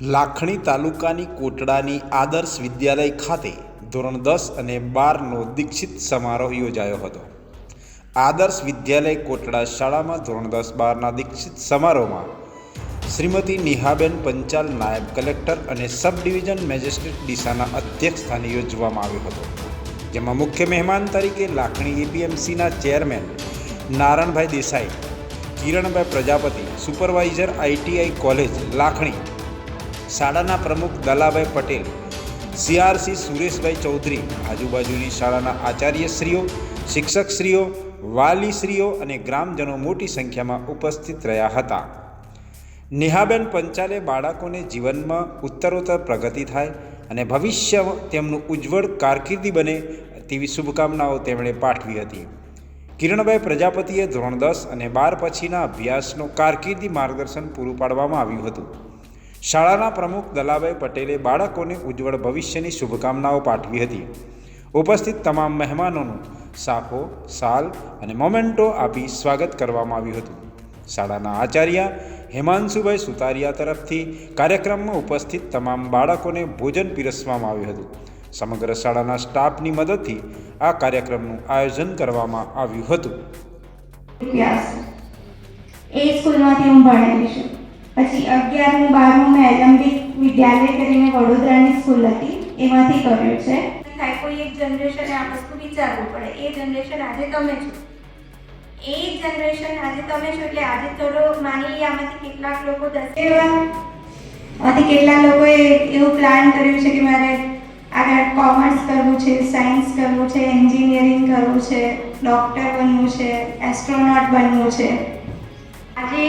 લાખણી તાલુકાની કોટડાની આદર્શ વિદ્યાલય ખાતે ધોરણ 10 અને 12નો દીક્ષિત સમારોહ યોજાયો હતો. આદર્શ વિદ્યાલય કોટડા શાળામાં ધોરણ 10-12ના દીક્ષિત સમારોહમાં શ્રીમતી નિહાબેન પંચાલ નાયબ કલેક્ટર અને સબ ડિવિઝન મેજિસ્ટ્રેટ ડીસાના અધ્યક્ષસ્થાને યોજવામાં આવ્યો હતો. જેમાં મુખ્ય મહેમાન તરીકે લાખણી એપીએમસીના chairman Naranbhai Desai, Kiranbhai Prajapati, supervisor ITI college Lakhani, શાળાના પ્રમુખ દલાભાઈ પટેલ, સીઆરસી સુરેશભાઈ ચૌધરી, આજુબાજુની શાળાના આચાર્યશ્રીઓ, શિક્ષકશ્રીઓ, વાલીશ્રીઓ અને ગ્રામજનો મોટી સંખ્યામાં ઉપસ્થિત રહ્યા હતા. નેહાબેન પંચાલે બાળકોને જીવનમાં ઉત્તરોત્તર પ્રગતિ થાય અને ભવિષ્ય તેમનું ઉજ્જવળ કારકિર્દી બને તેવી શુભકામનાઓ તેમણે પાઠવી હતી. કિરણભાઈ પ્રજાપતિએ ધોરણ 10 અને 12 પછીના અભ્યાસનો કારકિર્દી માર્ગદર્શન પૂરું પાડવામાં આવ્યું હતું. શાળાના પ્રમુખ દલાભાઈ પટેલે બાળકોને ઉજ્જવળ ભવિષ્યની શુભકામનાઓ પાઠવી હતી. ઉપસ્થિત તમામ મહેમાનોનું સાફો, શાલ અને મોમેન્ટો આપી સ્વાગત કરવામાં આવ્યું હતું. શાળાના આચાર્ય હેમાંશુભાઈ સુતારિયા તરફથી કાર્યક્રમમાં ઉપસ્થિત તમામ બાળકોને ભોજન પીરસવામાં આવ્યું હતું. સમગ્ર શાળાના સ્ટાફની મદદથી આ કાર્યક્રમનું આયોજન કરવામાં આવ્યું હતું. એ સ્કૂલમાંથી હું ભણેલી છું. પછી 11મું 12મું મેં એલમ્બિક વિદ્યાલય કરીને વડોદરાની સ્કૂલ હતી, એમાંથી કર્યું છે. કોઈ એક જનરેશને આ વસ્તુ વિચારવું પડે. એ જનરેશન આજે તમે છો, એ જનરેશન આજે તમે છો, એટલે આજે થોડો માની લઈએ આમાંથી કેટલાક લોકો કેટલા લોકોએ એવું પ્લાન કર્યું છે કે મારે આગળ કોમર્સ કરવું છે, સાયન્સ કરવું છે, એન્જિનિયરિંગ કરવું છે, ડૉક્ટર બનવું છે, એસ્ટ્રોનોટ બનવું છે. આજે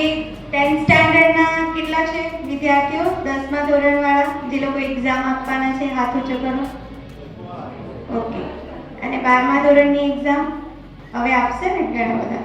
10th સ્ટાન્ડર્ડના કેટલા છે વિદ્યાર્થીઓ, 10મા ધોરણવાળા જે લોકો એક્ઝામ આપવાના છે? હાથ ઊંચો કરો. ઓકે. અને 12મા ધોરણની એક્ઝામ હવે આપશે ને ઘણા બધા?